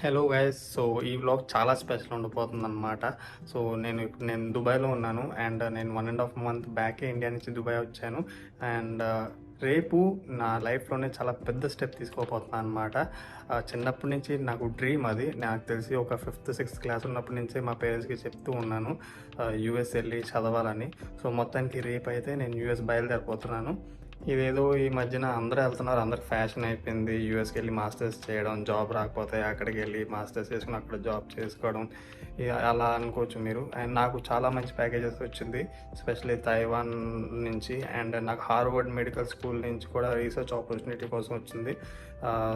Hello guys. So ఈ vlog చాలా special ఉండబోతుందన్నమాట. So నేను దుబాయ్లో ఉన్నాను అండ్ నేను 1.5 మంత్ బ్యాకే ఇండియా నుంచి దుబాయ్ వచ్చాను. అండ్ రేపు నా లైఫ్లోనే చాలా పెద్ద స్టెప్ తీసుకోబోతున్నాను అనమాట. చిన్నప్పటి నుంచి నాకు డ్రీమ్ అది. నాకు తెలిసి ఒక 5th-6th క్లాస్ ఉన్నప్పటి నుంచే మా పేరెంట్స్కి చెప్తూ ఉన్నాను యూఎస్ వెళ్ళి చదవాలని. సో మొత్తానికి రేపు అయితే నేను యూఎస్ బయలుదేరిపోతున్నాను. ఇదేదో ఈ మధ్యన అందరూ వెళ్తున్నారు, అందరికి ఫ్యాషన్ అయిపోయింది యూఎస్కి వెళ్ళి మాస్టర్స్ చేయడం, జాబ్ రాకపోతే అక్కడికి వెళ్ళి మాస్టర్స్ చేసుకుని అక్కడ జాబ్ చేసుకోవడం. అలా అనుకోవచ్చు మీరు. అండ్ నాకు చాలా మంచి ప్యాకేజెస్ వచ్చింది, ఎస్పెషల్లీ తైవాన్ నుంచి. అండ్ నాకు హార్వర్డ్ మెడికల్ స్కూల్ నుంచి కూడా రీసెర్చ్ ఆపర్చునిటీ కోసం వచ్చింది.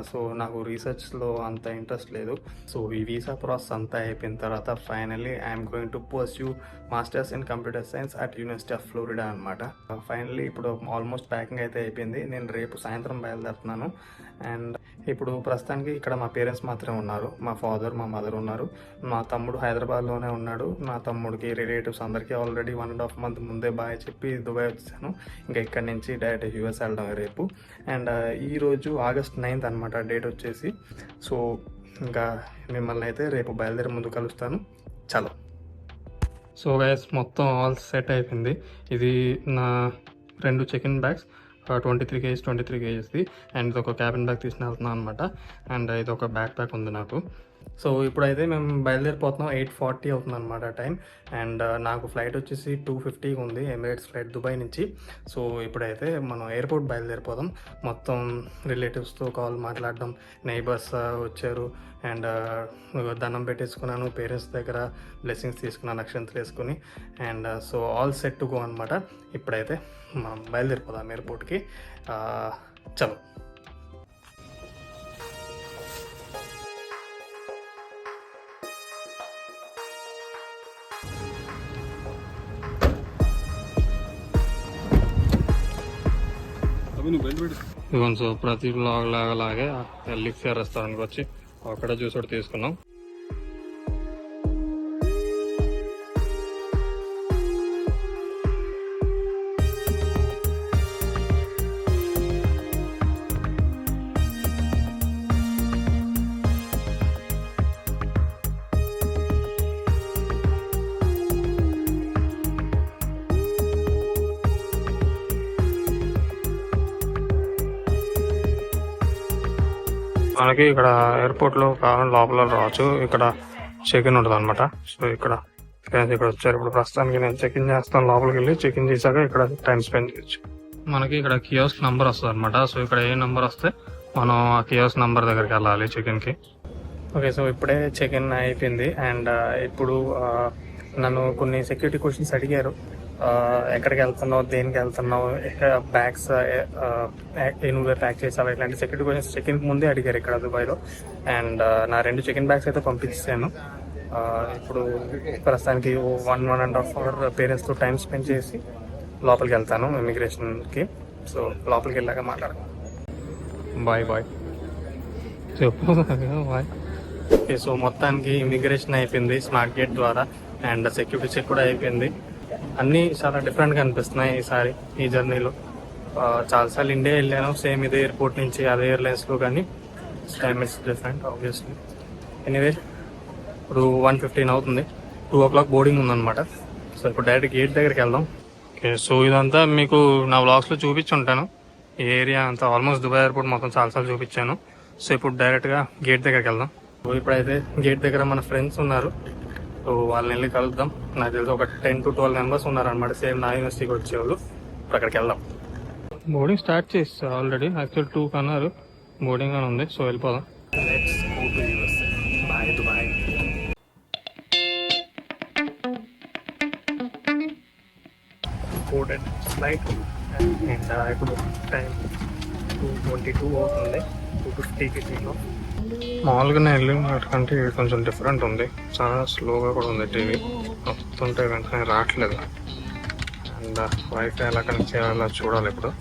సో నాకు రీసెర్చ్లో అంత ఇంట్రెస్ట్ లేదు. సో ఈ వీసా ప్రాసెస్ అంతా అయిపోయిన తర్వాత finally I'm going to pursue masters in computer science at university of Florida అనమాట. ఫైనల్లీ ఇప్పుడు ఆల్మోస్ట్ ప్యాకింగ్ అయితే అయిపోయింది. నేను రేపు సాయంత్రం బయలుదేరుతున్నాను. అండ్ ఇప్పుడు ప్రస్తుతానికి ఇక్కడ మా పేరెంట్స్ మాత్రమే ఉన్నారు. మా ఫాదర్, మా మదర్ ఉన్నారు. మా తమ్ముడు హైదరాబాద్లోనే ఉన్నాడు. మా తమ్ముడికి రిలేటివ్స్ అందరికీ ఆల్రెడీ 1.5 మంత్ ముందే బాయ్ చెప్పి దుబాయ్ వచ్చాను. ఇంకా ఇక్కడి నుంచి డైరెక్ట్ యూఎస్ వెళ్ళడం రేపు. అండ్ ఈరోజు August 9th అనమాట డేట్ వచ్చేసి. సో ఇంకా మిమ్మల్ని అయితే రేపు బయలుదేరి ముందు కలుస్తాను. చలో. సో గైస్, మొత్తం ఆల్ సెట్ అయిపోయింది. ఇది నా 2 చెక్-ఇన్ బ్యాగ్స్, 23 kgsది. అండ్ ఇది ఒక క్యాబిన్ బ్యాగ్ తీసుకుని వెళ్తున్నాను అనమాట. అండ్ ఇది ఒక బ్యాక్ ప్యాక్ ఉంది నాకు. సో ఇప్పుడైతే మేము బయలుదేరిపోతున్నాం. 8:40 అవుతుంది అనమాట టైం. అండ్ నాకు ఫ్లైట్ వచ్చేసి 2:50 ఉంది, ఎమిరేట్స్ ఫ్లైట్ దుబాయ్ నుంచి. సో ఇప్పుడైతే మనం ఎయిర్పోర్ట్ బయలుదేరిపోదాం. మొత్తం రిలేటివ్స్తో కాల్ మాట్లాడడం, నైబర్స్ వచ్చారు. అండ్ దండం పెట్టేసుకున్నాను, పేరెంట్స్ దగ్గర బ్లెస్సింగ్స్ తీసుకున్నాను అక్షంతలు వేసుకుని. And so all set to go అనమాట. ఇప్పుడైతే మనం బయలుదేరిపోదాం ఎయిర్పోర్ట్కి. చలో. ఇదిగోండి. సో ప్రతి బ్లాగ్ లాగే ఎల్లిక్సియర్ రెస్టారెంట్కి వచ్చి అక్కడ జ్యూస్ ఒకటి తీసుకున్నాం. మనకి ఇక్కడ ఎయిర్పోర్ట్లో లోపల రావచ్చు. ఇక్కడ చెక్-ఇన్ ఉంటుంది అనమాట. సో ఇక్కడ వచ్చారు. ఇప్పుడు ప్రస్తుతానికి నేను చెక్-ఇన్ చేస్తాను. లోపలికి వెళ్ళి చెక్-ఇన్ చేశాక ఇక్కడ టైం స్పెండ్ చేయొచ్చు. మనకి ఇక్కడ కియోస్క్ నంబర్ వస్తుంది అనమాట. సో ఇక్కడ ఏ నెంబర్ వస్తే మనం ఆ కియోస్క్ నంబర్ దగ్గరికి వెళ్ళాలి చెక్-ఇన్కి. ఓకే, సో ఇప్పుడే చెక్-ఇన్ అయిపోయింది. అండ్ ఇప్పుడు నన్ను కొన్ని సెక్యూరిటీ క్వశ్చన్స్ అడిగారు. ఎక్కడికి వెళ్తున్నావు, దేనికి వెళ్తున్నావు, బ్యాగ్స్ నువ్వే ప్యాక్ చేసావు, ఇట్లాంటి సెక్యూరిటీ క్వశ్చన్స్ చెక్-ఇన్కి ముందే అడిగారు ఇక్కడ దుబాయ్లో. అండ్ నా 2 చెక్-ఇన్ బ్యాగ్స్ అయితే పంపించాను. ఇప్పుడు ప్రస్తుతానికి 1.5 అవర్ పేరెంట్స్తో టైం స్పెండ్ చేసి లోపలికి వెళ్తాను ఇమిగ్రేషన్కి. సో లోపలికి వెళ్ళాక మాట్లాడతాను. బాయ్ చెప్పు బాయ్. ఓకే, సో మొత్తానికి ఇమిగ్రేషన్ అయిపోయింది స్మార్ట్ గేట్ ద్వారా. అండ్ సెక్యూరిటీ చెక్ కూడా అయిపోయింది. అన్నీ చాలా డిఫరెంట్గా అనిపిస్తున్నాయి ఈసారి ఈ జర్నీలో. చాలాసార్లు ఇండియా వెళ్ళాను, సేమ్ ఇదే ఎయిర్పోర్ట్ నుంచి అదే ఎయిర్లైన్స్లో, కానీ time it's different obviously. Anyway ఇప్పుడు 1:15 అవుతుంది. 2 o'clock బోర్డింగ్ ఉందన్నమాట. సో ఇప్పుడు డైరెక్ట్ గేట్ దగ్గరికి వెళ్దాం. ఓకే, సో ఇదంతా మీకు నా వ్లాగ్స్లో చూపించి ఉంటాను. ఈ ఏరియా అంతా ఆల్మోస్ట్ దుబాయ్ ఎయిర్పోర్ట్ మొత్తం చాలాసార్లు చూపించాను. సో ఇప్పుడు డైరెక్ట్గా గేట్ దగ్గరికి వెళ్దాం. సో ఇప్పుడైతే గేట్ దగ్గర మన ఫ్రెండ్స్ ఉన్నారు. సో వాళ్ళని వెళ్ళి కలుద్దాం. నాకు తెలిసి ఒక 10 to 12 members ఉన్నారనమాట, సేమ్ నా యూనివర్సిటీకి వచ్చేవాళ్ళు. ఇప్పుడు అక్కడికి వెళ్దాం. బోర్డింగ్ స్టార్ట్ చేస్తా ఆల్రెడీ. యాక్చువల్ 2 కన్నారు బోర్డింగ్ అని ఉంది. సో వెళ్ళిపోదాం. Boarded flight. అండ్ ఇప్పుడు టైం 2:22 అవుతుంది. 2:50కి టీలో. మామూలుగా నేను వెళ్ళిన వాటికంటే ఇది కొంచెం డిఫరెంట్ ఉంది. చాలా స్లోగా కూడా ఉంది టీవీ. వస్తుంటే వెంటనే రావట్లేదు. అండ్ వైఫై ఎలా కనెక్ట్ చేయాలో చూడాలి ఇప్పుడు.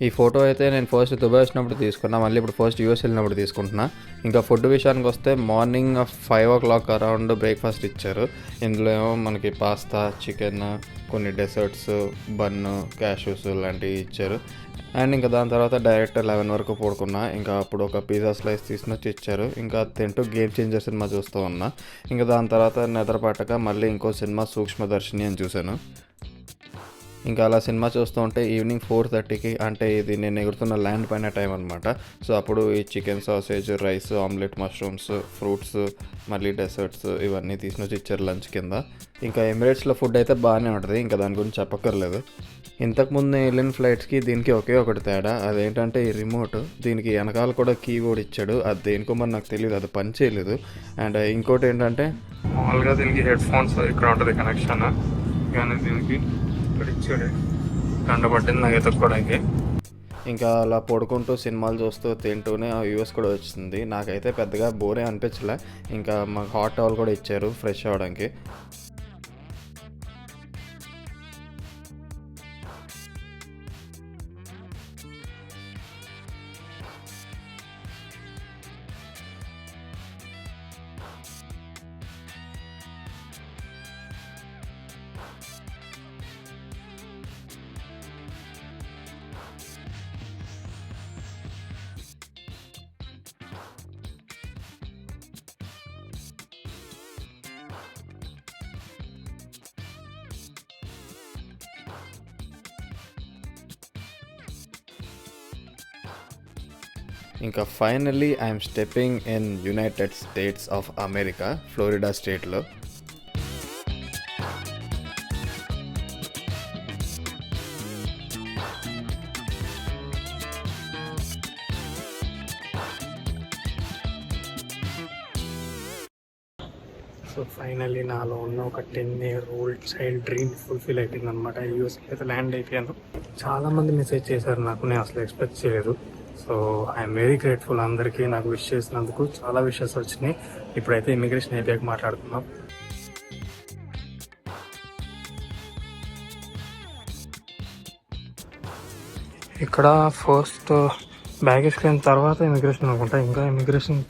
ఈ ఫోటో అయితే నేను ఫస్ట్ దుబాయ్ వచ్చినప్పుడు తీసుకున్నా, మళ్ళీ ఇప్పుడు ఫస్ట్ యూఎస్ వెళ్ళినప్పుడు తీసుకుంటున్నా. ఇంకా ఫుడ్ విషయానికి వస్తే మార్నింగ్ 5 o'clock అరౌండ్ బ్రేక్ఫాస్ట్ ఇచ్చారు. ఇందులో ఏమో మనకి పాస్తా, చికెన్, కొన్ని డెసర్ట్స్, బన్ను, క్యాష్యూస్ లాంటివి ఇచ్చారు. అండ్ ఇంకా దాని తర్వాత డైరెక్ట్ 11 వరకు పడుకున్నా. ఇంకా అప్పుడు ఒక పిజ్జా స్లైస్ తీసుకొచ్చి ఇచ్చారు. ఇంకా తింటూ గేమ్ చేంజర్ సినిమా చూస్తూ ఉన్నా. ఇంకా దాని తర్వాత నిద్రపట్టక మళ్ళీ ఇంకో సినిమా సూక్ష్మదర్శిని అని చూశాను. ఇంకా అలా సినిమా చూస్తూ ఉంటే ఈవినింగ్ 4:30కి, అంటే ఇది నేను ఎగురుతున్న ల్యాండ్ పైన టైం అనమాట. సో అప్పుడు ఈ chicken sausage, rice, omelette, mushrooms, fruits, మళ్ళీ డెసర్ట్స్ ఇవన్నీ తీసుకొచ్చి ఇచ్చారు లంచ్ కింద. ఇంకా ఎమిరేట్స్లో ఫుడ్ అయితే బాగానే ఉంటుంది, ఇంకా దాని గురించి చెప్పక్కర్లేదు. ఇంతకుముందు నేను వెళ్ళిన ఫ్లైట్స్కి దీనికి ఒకే ఒకటి తేడా, అదేంటంటే ఈ రిమోట్. దీనికి వెనకాల కూడా కీబోర్డ్ ఇచ్చాడు, అది దేనికో మరి నాకు తెలియదు, అది పని చేయలేదు. అండ్ ఇంకోటి ఏంటంటే మామూలుగా దీనికి హెడ్ ఫోన్స్ ఇక్కడ ఉంటుంది కనెక్షన్, కానీ దీనికి ఇక్కడ ఇచ్చాడు కండపట్టింది నాకు ఎత్తుక్కోవడానికి. ఇంకా అలా పడుకుంటూ సినిమాలు చూస్తూ తింటూనే ఆ యూఎస్ కూడా వచ్చింది. నాకైతే పెద్దగా బోరే అనిపించలే. ఇంకా మాకు హాట్ టవల్ కూడా ఇచ్చారు ఫ్రెష్ అవ్వడానికి. ఇంకా finally I'm stepping in United states of America, Florida స్టేట్లో. సో ఫైనల్లీ నాలో ఉన్న ఒక 10-year old child dream fulfil అయిపోయింది అనమాట. యూఎస్కి అయితే ల్యాండ్ అయిపోయాను. చాలామంది మెసేజ్ చేశారు నాకు, నేను అసలు ఎక్స్పెక్ట్ చేయలేదు. సో ఐఎమ్ వెరీ గ్రేట్ఫుల్ అందరికీ నాకు విష్ చేసినందుకు. చాలా విషెస్ వచ్చినాయి. ఇప్పుడైతే ఇమిగ్రేషన్ అయిపోయాక మాట్లాడుకుందాం. ఇక్కడ ఫస్ట్ బ్యాగేజ్ క్లెయిమ్ తర్వాత ఇమిగ్రేషన్ అనుకుంటా, ఇంకా ఇమిగ్రేషన్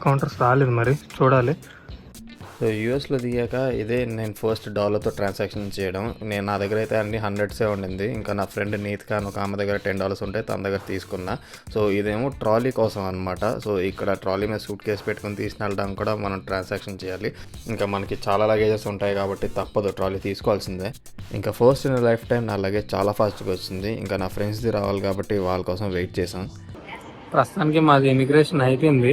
కౌంటర్స్ రాలేదు, మరి చూడాలి. సో యూఎస్లో దిగాక ఇదే నేను ఫస్ట్ డాలర్తో ట్రాన్సాక్షన్ చేయడం. నా దగ్గర అయితే అన్ని 100s ఉండింది. ఇంకా నా ఫ్రెండ్ నీతిక అని ఒక ఆమె దగ్గర $10 ఉంటే తన దగ్గర తీసుకున్నా. సో ఇదేమో ట్రాలీ కోసం అనమాట. సో ఇక్కడ ట్రాలీ మీద సూట్ కేసు పెట్టుకుని తీసుకెళ్ళడానికి కూడా మనం ట్రాన్సాక్షన్ చేయాలి. ఇంకా మనకి చాలా లగేజెస్ ఉంటాయి కాబట్టి తప్పదు, ట్రాలీ తీసుకోవాల్సిందే. ఇంకా ఫస్ట్ ఇన్ లైఫ్ టైం నా లగేజ్ చాలా ఫాస్ట్గా వచ్చింది. ఇంకా నా ఫ్రెండ్స్ది రావాలి కాబట్టి వాళ్ళ కోసం వెయిట్ చేశాం. ప్రస్తుతానికి మాది ఇమిగ్రేషన్ అయిపోయింది.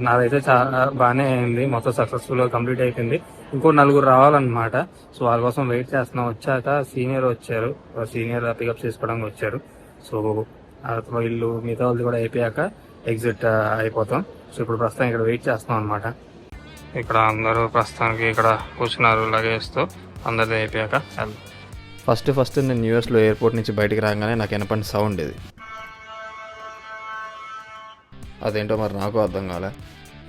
నాదైతే చాలా బాగానే అయింది, మొత్తం సక్సెస్ఫుల్గా కంప్లీట్ అయిపోయింది. ఇంకో 4 రావాలన్నమాట. సో వాళ్ళ కోసం వెయిట్ చేస్తున్నాం. వచ్చాక సీనియర్ వచ్చారు, సీనియర్ పికప్ చేసుకోవడానికి వచ్చారు. సో వీళ్ళు మిగతా వాళ్ళు కూడా అయిపోయాక ఎగ్జిట్ అయిపోతాం. సో ఇప్పుడు ప్రస్తుతం ఇక్కడ వెయిట్ చేస్తున్నాం అనమాట. ఇక్కడ అందరూ ప్రస్తుతానికి ఇక్కడ కూర్చున్నారు లగేజ్తో, అందరిది అయిపోయాక. ఫస్ట్ నేను యూఎస్లో ఎయిర్పోర్ట్ నుంచి బయటికి రాగానే నాకు వినపడిన సౌండ్ ఇది. అదేంటో మరి నాకు అర్థం కాలే.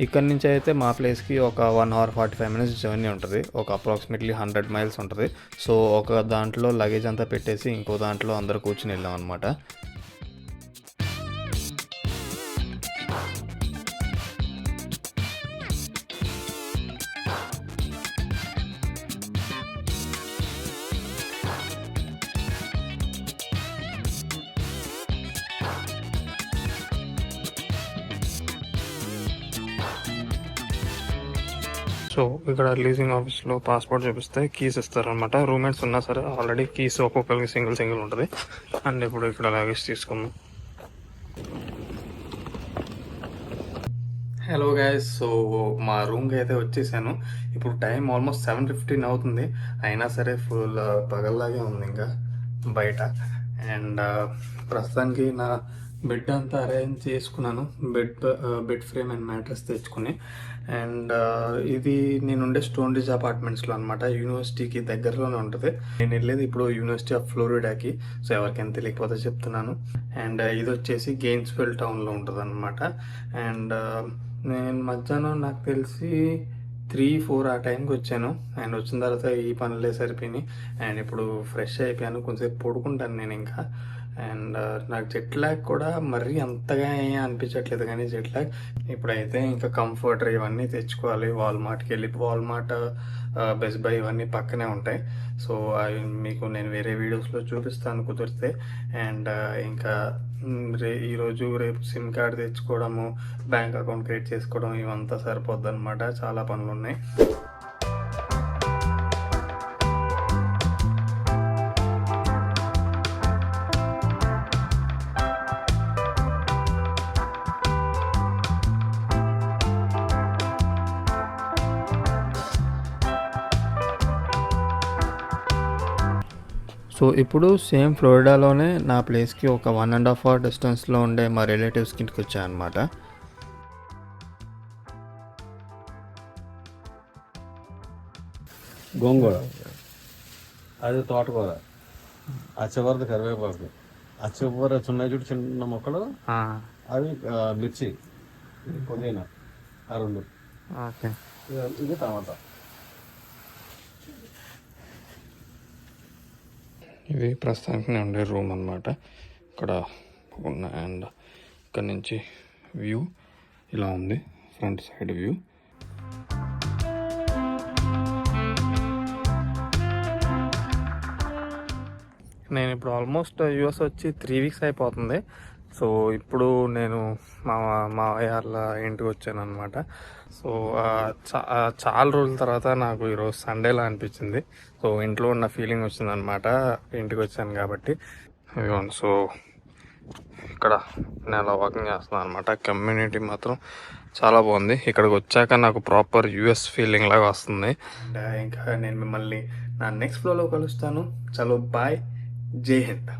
ఇక్కడ నుంచి అయితే మా ప్లేస్కి ఒక 1 hour 45 minutes జర్నీ ఉంటుంది. ఒక అప్రాక్సిమేట్లీ 100 miles ఉంటుంది. సో ఒక దాంట్లో లగేజ్ అంతా పెట్టేసి ఇంకో దాంట్లో అందరూ కూర్చుని వెళ్ళాం అనమాట. సో ఇక్కడ లీజింగ్ ఆఫీస్లో పాస్పోర్ట్ చూపిస్తే కీస్ ఇస్తారనమాట. రూమ్మేట్స్ ఉన్నా సరే ఆల్రెడీ కీస్ ఒక్కొక్కరికి సింగిల్ ఉంటుంది. అండ్ ఇప్పుడు ఇక్కడ లగేజ్ తీసుకున్నాం. హలో గైస్, సో మా రూమ్కి అయితే వచ్చేసాను. ఇప్పుడు టైం ఆల్మోస్ట్ 7:15 అవుతుంది. అయినా సరే ఫుల్ పగల్లాగే ఉంది ఇంకా బయట. అండ్ ప్రస్తుతానికి నా బెడ్ అంతా అరేంజ్ చేసుకున్నాను. బెడ్ ఫ్రేమ్ అండ్ మ్యాట్రెస్ తెచ్చుకుని. అండ్ ఇది నేనుండే స్టోన్రిడ్జ్ అపార్ట్మెంట్స్లో అనమాట. యూనివర్సిటీకి దగ్గరలోనే ఉంటుంది. నేను వెళ్ళేది ఇప్పుడు యూనివర్సిటీ ఆఫ్ ఫ్లోరిడాకి. సో ఎవరికైనా తెలియకపోతే చెప్తున్నాను. అండ్ ఇది వచ్చేసి గెయిన్స్విల్ టౌన్లో ఉంటుంది అనమాట. అండ్ నేను మధ్యాహ్నం నాకు తెలిసి 3-4 ఆ టైంకి వచ్చాను. అండ్ వచ్చిన తర్వాత ఈ పనులే సరిపోయినాయి. అండ్ ఇప్పుడు ఫ్రెష్ అయిపోయాను, కొంచెంసేపు పడుకుంటాను నేను ఇంకా. అండ్ నాకు జెట్ ల్యాగ్ కూడా మరీ అంతగా ఏం అనిపించట్లేదు, కానీ జెట్ ల్యాగ్ ఇప్పుడైతే ఇంకా కంఫర్టర్ ఇవన్నీ తెచ్చుకోవాలి. వాల్మార్ట్కి వెళ్ళి, వాల్మార్ట్, బెస్ట్ బై ఇవన్నీ పక్కనే ఉంటాయి. సో అవి మీకు నేను వేరే వీడియోస్లో చూపిస్తాను కుదిరితే. అండ్ ఇంకా ఈరోజు రేపు సిమ్ కార్డ్ తెచ్చుకోవడము, బ్యాంక్ అకౌంట్ క్రియేట్ చేసుకోవడం ఇవంతా సరిపోద్ది అనమాట. చాలా పనులు ఉన్నాయి. సో ఇప్పుడు సేమ్ ఫ్లోరిడాలోనే నా ప్లేస్కి ఒక 1.5 hour డిస్టెన్స్లో ఉండే మా రిలేటివ్స్కి ఇంటికి వచ్చాను అనమాట. గోంగూర, అది తోటకూర, ఆ చివరిది కరివేపాకు, ఆ చివరి చిన్న మొక్కలు అవి మిర్చి, పుదీనా, ఆ రెండు. ఓకే, ఇది టమాటా. ఇది ప్రస్తుతానికి నేను ఉండే రూమ్ అనమాట. ఇక్కడ ఉన్న అండ్ ఇక్కడ నుంచి వ్యూ ఇలా ఉంది, ఫ్రంట్ సైడ్ వ్యూ. నేను ఇప్పుడు ఆల్మోస్ట్ యూఎస్ వచ్చి 3 weeks అయిపోతుంది. సో ఇప్పుడు నేను మావయ్య వాళ్ళ ఇంటికి వచ్చాను అనమాట. సో చాలా రోజుల తర్వాత నాకు ఈరోజు సండేలా అనిపించింది. సో ఇంట్లో ఉన్న ఫీలింగ్ వచ్చింది అనమాట ఇంటికి వచ్చాను కాబట్టి. సో ఇక్కడ నేను అలా వాకింగ్ చేస్తున్నాను అనమాట. కమ్యూనిటీ మాత్రం చాలా బాగుంది. ఇక్కడికి వచ్చాక నాకు ప్రాపర్ యూఎస్ ఫీలింగ్ లాగా వస్తుంది. ఇంకా నేను మిమ్మల్ని నా నెక్స్ట్ ఫ్లోలో కలుస్తాను. చలో బాయ్, జై హింద్.